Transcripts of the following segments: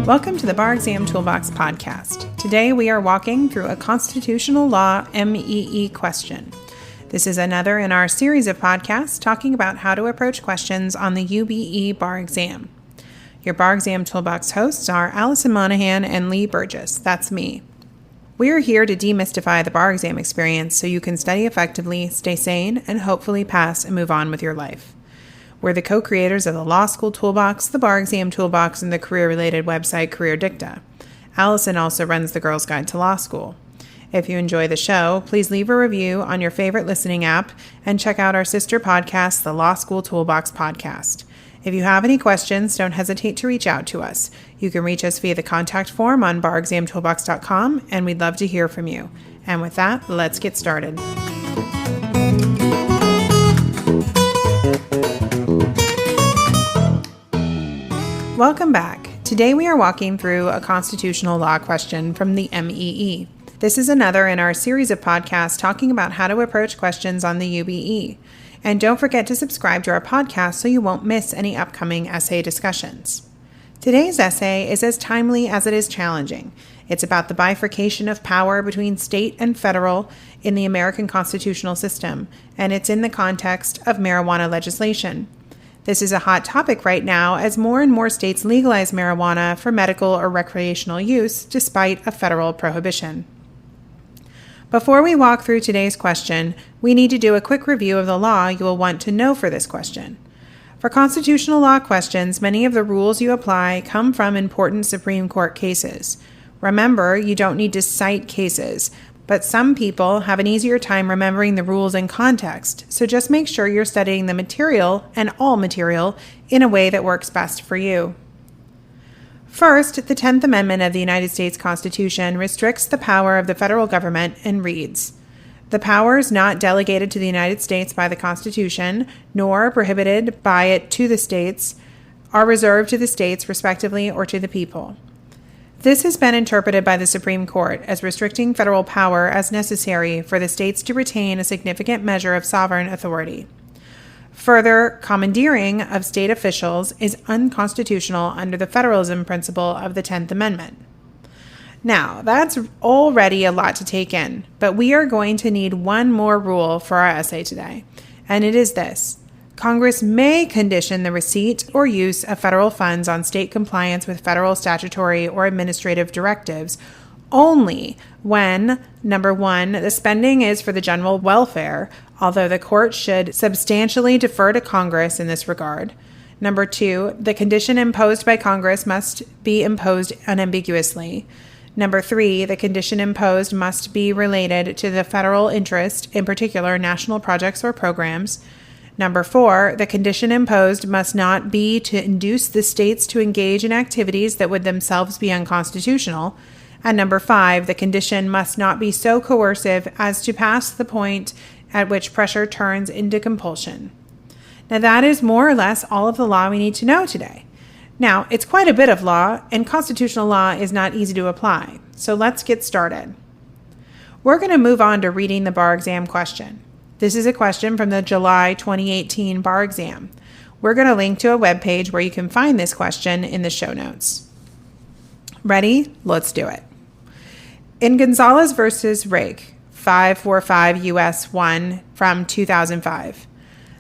Welcome to the Bar Exam Toolbox podcast. Today we are walking through a constitutional law MEE question. This is another in our series of podcasts talking about how to approach questions on the UBE bar exam. Your Bar Exam Toolbox hosts are Allison Monahan and Lee Burgess. That's me. We are here to demystify the bar exam experience so you can study effectively, stay sane, and hopefully pass and move on with your life. We're the co-creators of the Law School Toolbox, the Bar Exam Toolbox, and the career-related website Career Dicta. Allison also runs the Girls Guide to Law School. If you enjoy the show, please leave a review on your favorite listening app and check out our sister podcast, the Law School Toolbox Podcast. If you have any questions, don't hesitate to reach out to us. You can reach us via the contact form on barexamtoolbox.com, and we'd love to hear from you. And with that, let's get started. Welcome back. Today we are walking through a constitutional law question from the MEE. This is another in our series of podcasts talking about how to approach questions on the UBE. And don't forget to subscribe to our podcast so you won't miss any upcoming essay discussions. Today's essay is as timely as it is challenging. It's about the bifurcation of power between state and federal in the American constitutional system, and it's in the context of marijuana legislation. This is a hot topic right now as more and more states legalize marijuana for medical or recreational use despite a federal prohibition. Before we walk through today's question, we need to do a quick review of the law you will want to know for this question. For constitutional law questions, many of the rules you apply come from important Supreme Court cases. Remember, you don't need to cite cases, but some people have an easier time remembering the rules in context, so just make sure you're studying the material and all material in a way that works best for you. First, the 10th Amendment of the United States Constitution restricts the power of the federal government and reads, "The powers not delegated to the United States by the Constitution, nor prohibited by it to the states, are reserved to the states respectively or to the people." This has been interpreted by the Supreme Court as restricting federal power as necessary for the states to retain a significant measure of sovereign authority. Further, commandeering of state officials is unconstitutional under the federalism principle of the 10th Amendment. Now, that's already a lot to take in, but we are going to need one more rule for our essay today, and it is this. Congress may condition the receipt or use of federal funds on state compliance with federal statutory or administrative directives only when, number one, the spending is for the general welfare, although the court should substantially defer to Congress in this regard. Number two, the condition imposed by Congress must be imposed unambiguously. Number three, the condition imposed must be related to the federal interest, in particular national projects or programs. Number four, the condition imposed must not be to induce the states to engage in activities that would themselves be unconstitutional. And number five, the condition must not be so coercive as to pass the point at which pressure turns into compulsion. Now that is more or less all of the law we need to know today. Now, it's quite a bit of law, and constitutional law is not easy to apply. So let's get started. We're going to move on to reading the bar exam question. This is a question from the July 2018 bar exam. We're going to link to a webpage where you can find this question in the show notes. Ready? Let's do it. In Gonzalez versus Rake, 545 U.S. 1 from 2005,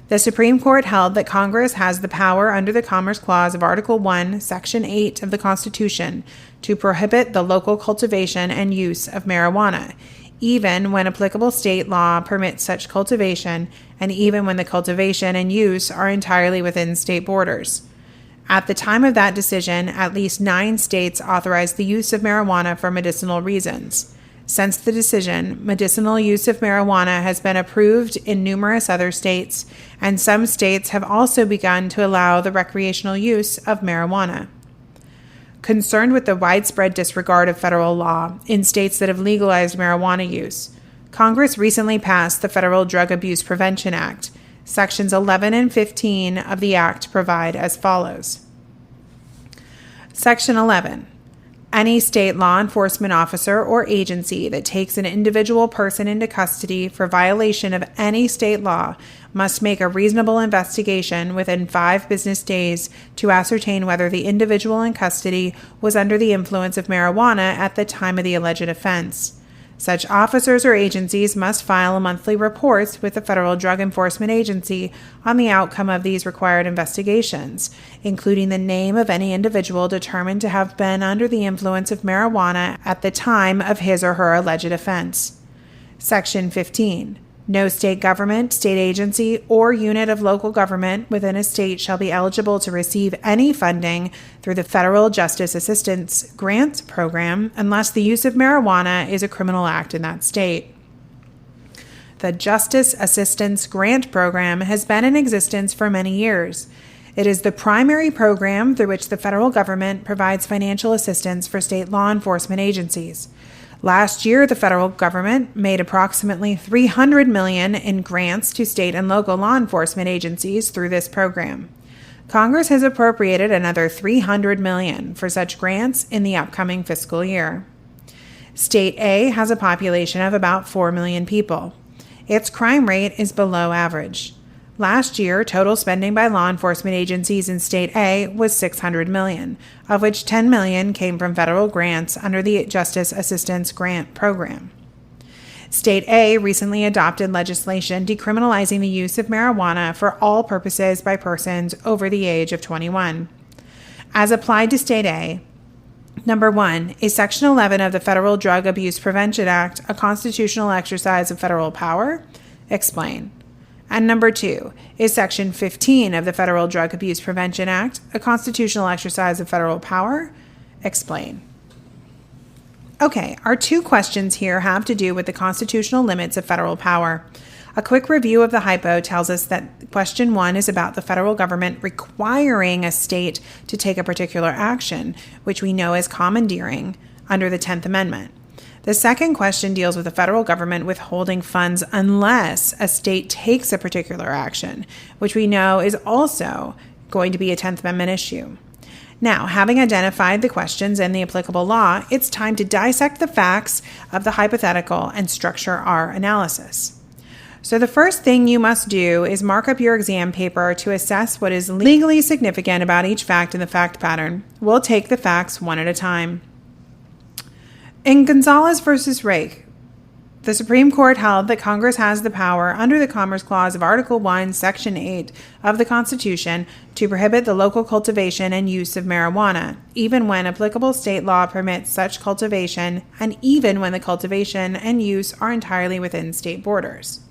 the Supreme Court held that Congress has the power under the Commerce Clause of Article 1, Section 8 of the Constitution to prohibit the local cultivation and use of marijuana, even when applicable state law permits such cultivation, and even when the cultivation and use are entirely within state borders. At the time of that decision, at least 9 states authorized the use of marijuana for medicinal reasons. Since the decision, medicinal use of marijuana has been approved in numerous other states, and some states have also begun to allow the recreational use of marijuana. Concerned with the widespread disregard of federal law in states that have legalized marijuana use, Congress recently passed the Federal Drug Abuse Prevention Act. Sections 11 and 15 of the Act provide as follows. Section 11. Any state law enforcement officer or agency that takes an individual person into custody for violation of any state law must make a reasonable investigation within 5 business days to ascertain whether the individual in custody was under the influence of marijuana at the time of the alleged offense. Such officers or agencies must file monthly reports with the Federal Drug Enforcement Agency on the outcome of these required investigations, including the name of any individual determined to have been under the influence of marijuana at the time of his or her alleged offense. Section 15. No state government, state agency, or unit of local government within a state shall be eligible to receive any funding through the Federal Justice Assistance Grant Program unless the use of marijuana is a criminal act in that state. The Justice Assistance Grant Program has been in existence for many years. It is the primary program through which the federal government provides financial assistance for state law enforcement agencies. Last year, the federal government made approximately $300 million in grants to state and local law enforcement agencies through this program. Congress has appropriated another $300 million for such grants in the upcoming fiscal year. State A has a population of about 4 million people. Its crime rate is below average. Last year, total spending by law enforcement agencies in State A was $600 million, of which $10 million came from federal grants under the Justice Assistance Grant Program. State A recently adopted legislation decriminalizing the use of marijuana for all purposes by persons over the age of 21. As applied to State A, Number 1, is Section 11 of the Federal Drug Abuse Prevention Act a constitutional exercise of federal power? Explain. And number 2, is Section 15 of the Federal Drug Abuse Prevention Act a constitutional exercise of federal power? Explain. Okay, our 2 questions here have to do with the constitutional limits of federal power. A quick review of the hypo tells us that question 1 is about the federal government requiring a state to take a particular action, which we know as commandeering under the 10th Amendment. The second question deals with the federal government withholding funds unless a state takes a particular action, which we know is also going to be a 10th Amendment issue. Now, having identified the questions and the applicable law, it's time to dissect the facts of the hypothetical and structure our analysis. So the first thing you must do is mark up your exam paper to assess what is legally significant about each fact in the fact pattern. We'll take the facts one at a time. In Gonzalez v. Rake, the Supreme Court held that Congress has the power under the Commerce Clause of Article 1, Section 8 of the Constitution to prohibit the local cultivation and use of marijuana, even when applicable state law permits such cultivation and even when the cultivation and use are entirely within state borders.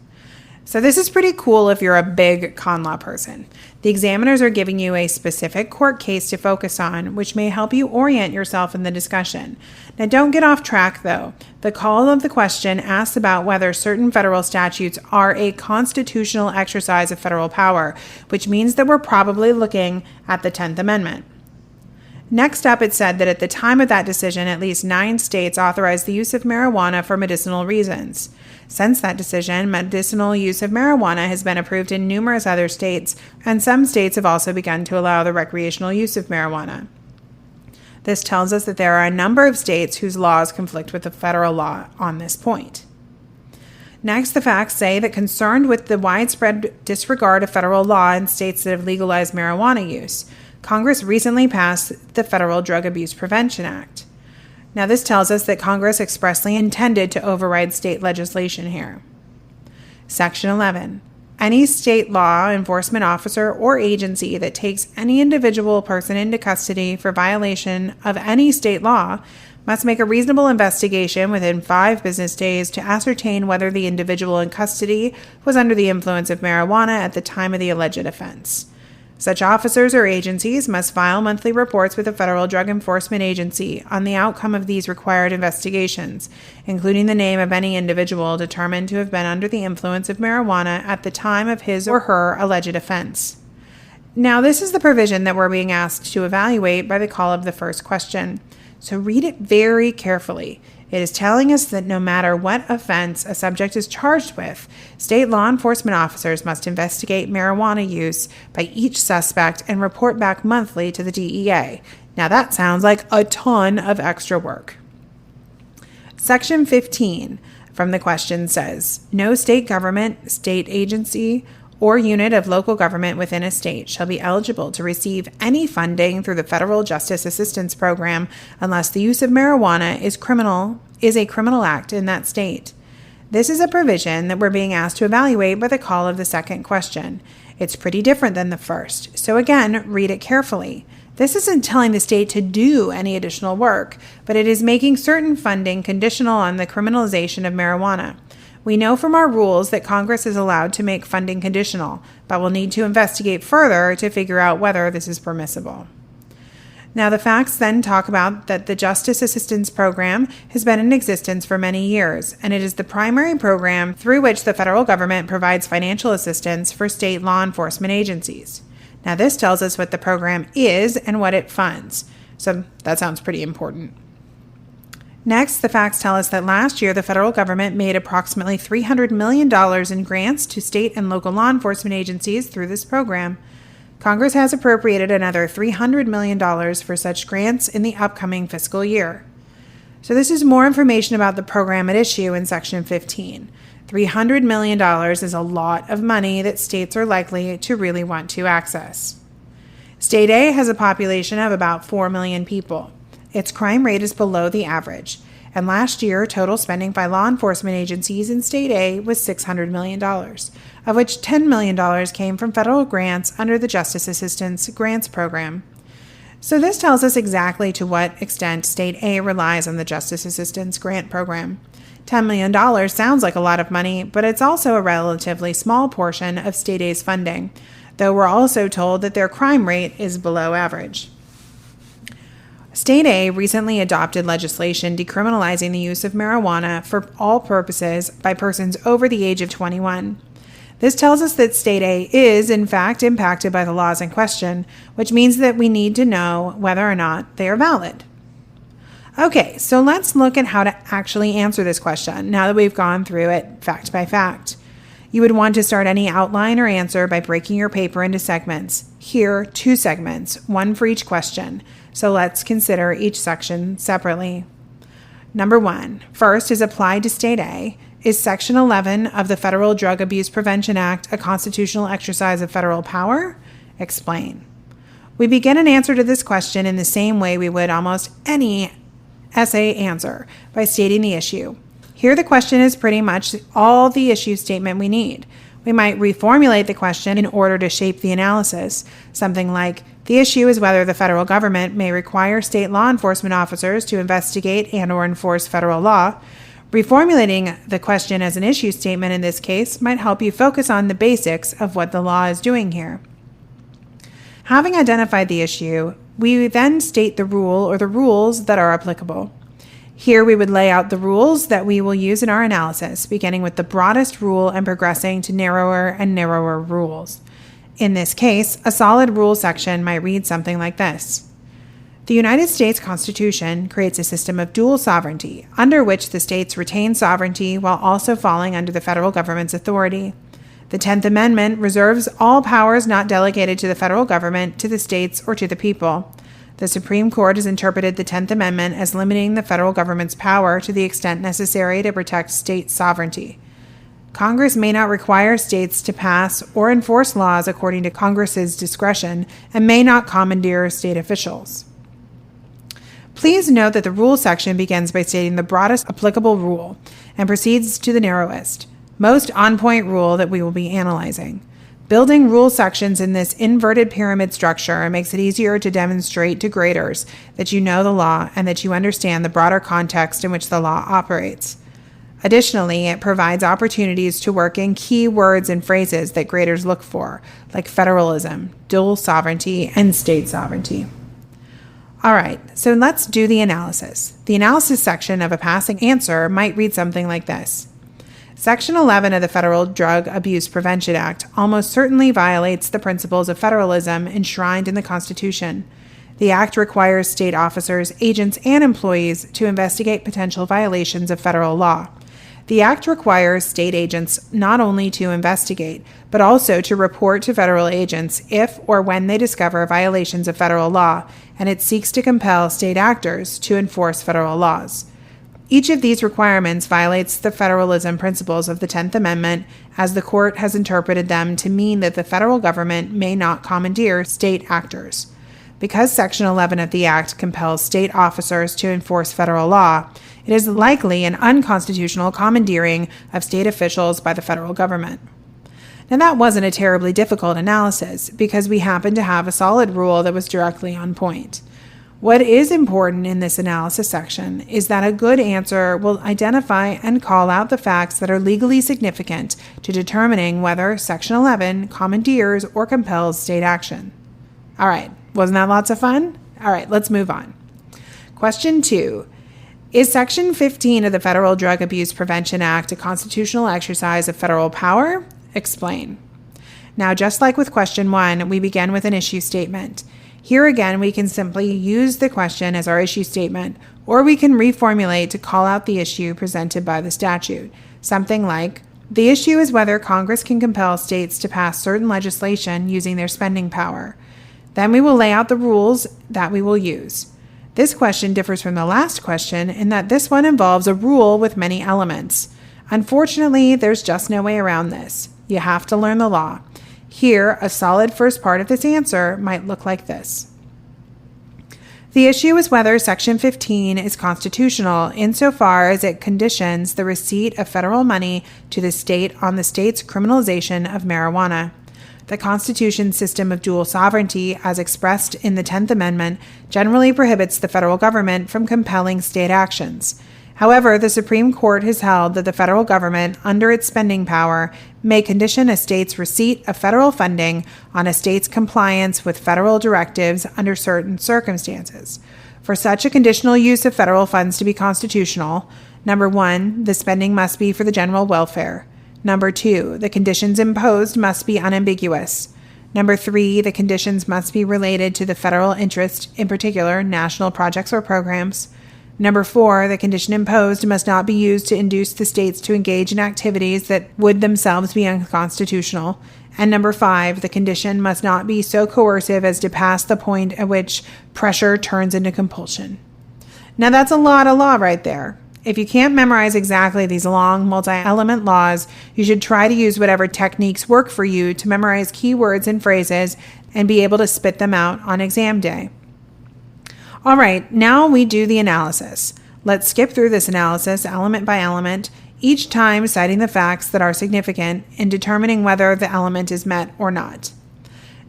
So this is pretty cool if you're a big con law person. The examiners are giving you a specific court case to focus on, which may help you orient yourself in the discussion. Now don't get off track though. The call of the question asks about whether certain federal statutes are a constitutional exercise of federal power, which means that we're probably looking at the 10th Amendment. Next up, it said that at the time of that decision, at least 9 states authorized the use of marijuana for medicinal reasons. Since that decision, medicinal use of marijuana has been approved in numerous other states, and some states have also begun to allow the recreational use of marijuana. This tells us that there are a number of states whose laws conflict with the federal law on this point. Next, the facts say that concerned with the widespread disregard of federal law in states that have legalized marijuana use, Congress recently passed the Federal Drug Abuse Prevention Act. Now, this tells us that Congress expressly intended to override state legislation here. Section 11. Any state law enforcement officer or agency that takes any individual person into custody for violation of any state law must make a reasonable investigation within 5 business days to ascertain whether the individual in custody was under the influence of marijuana at the time of the alleged offense. Such officers or agencies must file monthly reports with the Federal Drug Enforcement Agency on the outcome of these required investigations, including the name of any individual determined to have been under the influence of marijuana at the time of his or her alleged offense. Now, this is the provision that we're being asked to evaluate by the call of the first question, so read it very carefully. It is telling us that no matter what offense a subject is charged with, state law enforcement officers must investigate marijuana use by each suspect and report back monthly to the DEA. Now that sounds like a ton of extra work. Section 15 from the question says, no state government, state agency, or unit of local government within a state shall be eligible to receive any funding through the Federal Justice Assistance Program unless the use of marijuana is a criminal act in that state. This is a provision that we're being asked to evaluate by the call of the second question. It's pretty different than the first, so again, read it carefully. This isn't telling the state to do any additional work, but it is making certain funding conditional on the criminalization of marijuana. We know from our rules that Congress is allowed to make funding conditional, but we'll need to investigate further to figure out whether this is permissible. Now, the facts then talk about that the Justice Assistance Program has been in existence for many years, and it is the primary program through which the federal government provides financial assistance for state law enforcement agencies. Now, this tells us what the program is and what it funds, so that sounds pretty important. Next, the facts tell us that last year the federal government made approximately $300 million in grants to state and local law enforcement agencies through this program. Congress has appropriated another $300 million for such grants in the upcoming fiscal year. So this is more information about the program at issue in Section 15. $300 million is a lot of money that states are likely to really want to access. State A has a population of about 4 million people. Its crime rate is below the average, and last year, total spending by law enforcement agencies in State A was $600 million, of which $10 million came from federal grants under the Justice Assistance Grants Program. So this tells us exactly to what extent State A relies on the Justice Assistance Grant Program. $10 million sounds like a lot of money, but it's also a relatively small portion of State A's funding, though we're also told that their crime rate is below average. State A recently adopted legislation decriminalizing the use of marijuana for all purposes by persons over the age of 21. This tells us that State A is, in fact, impacted by the laws in question, which means that we need to know whether or not they are valid. Okay, so let's look at how to actually answer this question now that we've gone through it fact by fact. You would want to start any outline or answer by breaking your paper into segments. Here, 2 segments, one for each question. So let's consider each section separately. Number 1, first is applied to State A. Is Section 11 of the Federal Drug Abuse Prevention Act a constitutional exercise of federal power? Explain. We begin an answer to this question in the same way we would almost any essay answer, by stating the issue. Here the question is pretty much all the issue statement we need. We might reformulate the question in order to shape the analysis. Something like, the issue is whether the federal government may require state law enforcement officers to investigate and/or enforce federal law. Reformulating the question as an issue statement in this case might help you focus on the basics of what the law is doing here. Having identified the issue, we then state the rule or the rules that are applicable. Here we would lay out the rules that we will use in our analysis, beginning with the broadest rule and progressing to narrower and narrower rules. In this case, a solid rule section might read something like this. The United States Constitution creates a system of dual sovereignty, under which the states retain sovereignty while also falling under the federal government's authority. The 10th Amendment reserves all powers not delegated to the federal government to the states or to the people. The Supreme Court has interpreted the 10th Amendment as limiting the federal government's power to the extent necessary to protect state sovereignty. Congress may not require states to pass or enforce laws according to Congress's discretion and may not commandeer state officials. Please note that the rule section begins by stating the broadest applicable rule and proceeds to the narrowest, most on-point rule that we will be analyzing. Building rule sections in this inverted pyramid structure makes it easier to demonstrate to graders that you know the law and that you understand the broader context in which the law operates. Additionally, it provides opportunities to work in key words and phrases that graders look for, like federalism, dual sovereignty, and state sovereignty. All right, so let's do the analysis. The analysis section of a passing answer might read something like this. Section 11 of the Federal Drug Abuse Prevention Act almost certainly violates the principles of federalism enshrined in the Constitution. The Act requires state officers, agents, and employees to investigate potential violations of federal law. The Act requires state agents not only to investigate, but also to report to federal agents if or when they discover violations of federal law, and it seeks to compel state actors to enforce federal laws. Each of these requirements violates the federalism principles of the 10th Amendment, as the court has interpreted them to mean that the federal government may not commandeer state actors. Because Section 11 of the Act compels state officers to enforce federal law, it is likely an unconstitutional commandeering of state officials by the federal government. Now, that wasn't a terribly difficult analysis because we happen to have a solid rule that was directly on point. What is important in this analysis section is that a good answer will identify and call out the facts that are legally significant to determining whether Section 11 commandeers or compels state action. All right, wasn't that lots of fun? All right, let's move on. Question 2. Is Section 15 of the Federal Drug Abuse Prevention Act a constitutional exercise of federal power? Explain. Now, just like with question 1, we begin with an issue statement. Here again, we can simply use the question as our issue statement, or we can reformulate to call out the issue presented by the statute. Something like, the issue is whether Congress can compel states to pass certain legislation using their spending power. Then we will lay out the rules that we will use. This question differs from the last question in that this one involves a rule with many elements. Unfortunately, there's just no way around this. You have to learn the law. Here, a solid first part of this answer might look like this. The issue is whether Section 15 is constitutional insofar as it conditions the receipt of federal money to the state on the state's criminalization of marijuana. The Constitution's system of dual sovereignty, as expressed in the 10th Amendment, generally prohibits the federal government from compelling state actions. However, the Supreme Court has held that the federal government, under its spending power, may condition a state's receipt of federal funding on a state's compliance with federal directives under certain circumstances. For such a conditional use of federal funds to be constitutional, number 1, the spending must be for the general welfare. Number 2, the conditions imposed must be unambiguous. Number 3, the conditions must be related to the federal interest, in particular, national projects or programs. Number 4, the condition imposed must not be used to induce the states to engage in activities that would themselves be unconstitutional. And number 5, the condition must not be so coercive as to pass the point at which pressure turns into compulsion. Now that's a lot of law right there. If you can't memorize exactly these long multi-element laws, you should try to use whatever techniques work for you to memorize keywords and phrases and be able to spit them out on exam day. All right, now we do the analysis. Let's skip through this analysis element by element, each time citing the facts that are significant in determining whether the element is met or not.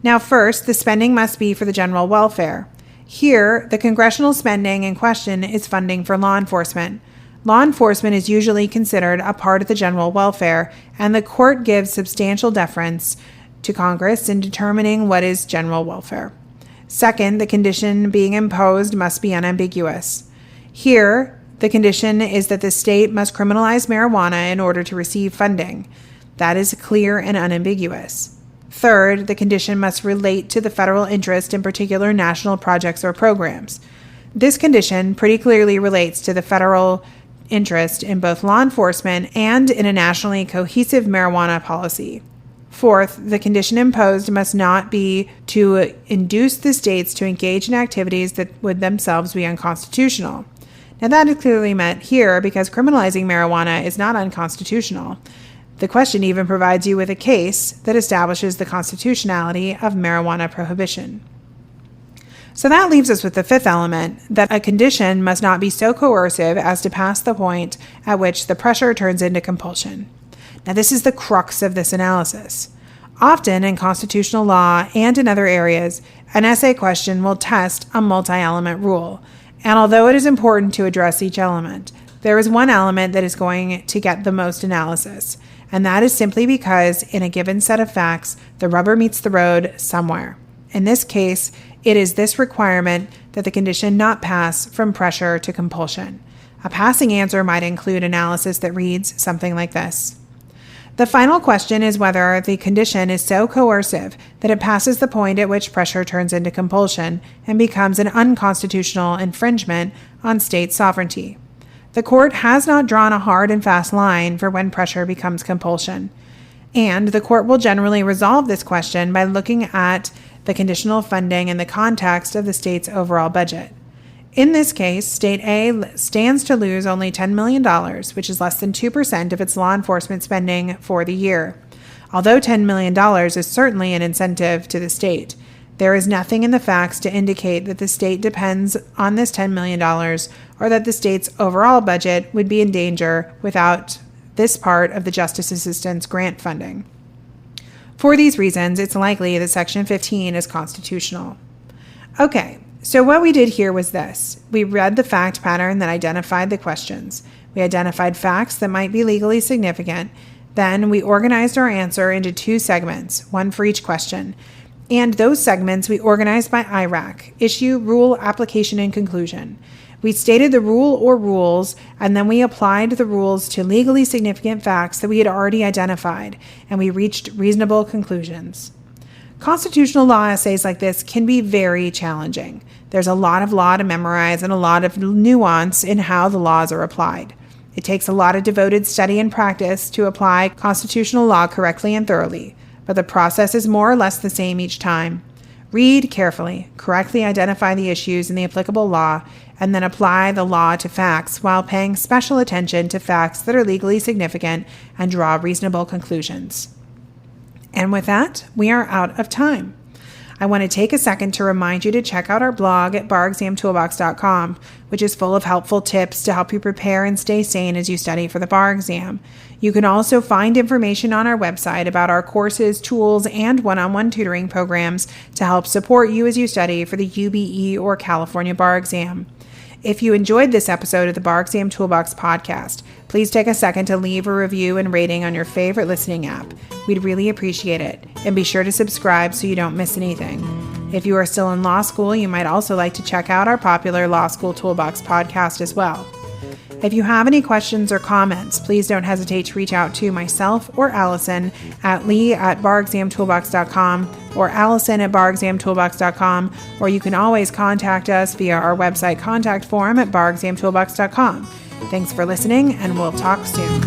Now first, the spending must be for the general welfare. Here, the congressional spending in question is funding for law enforcement. Law enforcement is usually considered a part of the general welfare, and the court gives substantial deference to Congress in determining what is general welfare. Second, the condition being imposed must be unambiguous. Here, the condition is that the state must criminalize marijuana in order to receive funding. That is clear and unambiguous. Third, the condition must relate to the federal interest, in particular national projects or programs. This condition pretty clearly relates to the federal interest in both law enforcement and in a nationally cohesive marijuana policy. Fourth, the condition imposed must not be to induce the states to engage in activities that would themselves be unconstitutional. Now that is clearly met here because criminalizing marijuana is not unconstitutional. The question even provides you with a case that establishes the constitutionality of marijuana prohibition. So that leaves us with the fifth element, that a condition must not be so coercive as to pass the point at which the pressure turns into compulsion. Now this is the crux of this analysis. Often in constitutional law and in other areas, an essay question will test a multi-element rule. And although it is important to address each element, there is one element that is going to get the most analysis. And that is simply because in a given set of facts, the rubber meets the road somewhere. In this case, it is this requirement that the condition not pass from pressure to compulsion. A passing answer might include analysis that reads something like this. The final question is whether the condition is so coercive that it passes the point at which pressure turns into compulsion and becomes an unconstitutional infringement on state sovereignty. The court has not drawn a hard and fast line for when pressure becomes compulsion. And the court will generally resolve this question by looking at the conditional funding in the context of the state's overall budget. In this case, State A stands to lose only $10 million, which is less than 2% of its law enforcement spending for the year. Although $10 million is certainly an incentive to the state, there is nothing in the facts to indicate that the state depends on this $10 million or that the state's overall budget would be in danger without this part of the Justice Assistance Grant funding. For these reasons, it's likely that Section 15 is constitutional. Okay, so what we did here was this. We read the fact pattern that identified the questions. We identified facts that might be legally significant. Then we organized our answer into 2 segments, one for each question. And those segments we organized by IRAC, issue, rule, application, and conclusion. We stated the rule or rules, and then we applied the rules to legally significant facts that we had already identified, and we reached reasonable conclusions. Constitutional law essays like this can be very challenging. There's a lot of law to memorize and a lot of nuance in how the laws are applied. It takes a lot of devoted study and practice to apply constitutional law correctly and thoroughly, but the process is more or less the same each time. Read carefully, correctly identify the issues in the applicable law, and then apply the law to facts while paying special attention to facts that are legally significant and draw reasonable conclusions. And with that, we are out of time. I want to take a second to remind you to check out our blog at barexamtoolbox.com, which is full of helpful tips to help you prepare and stay sane as you study for the bar exam. You can also find information on our website about our courses, tools, and one-on-one tutoring programs to help support you as you study for the UBE or California bar exam. If you enjoyed this episode of the Bar Exam Toolbox podcast, please take a second to leave a review and rating on your favorite listening app. We'd really appreciate it. And be sure to subscribe so you don't miss anything. If you are still in law school, you might also like to check out our popular Law School Toolbox podcast as well. If you have any questions or comments, please don't hesitate to reach out to myself or Allison at lee@barexamtoolbox.com or allison@barexamtoolbox.com, or you can always contact us via our website contact form at barexamtoolbox.com. Thanks for listening, and we'll talk soon.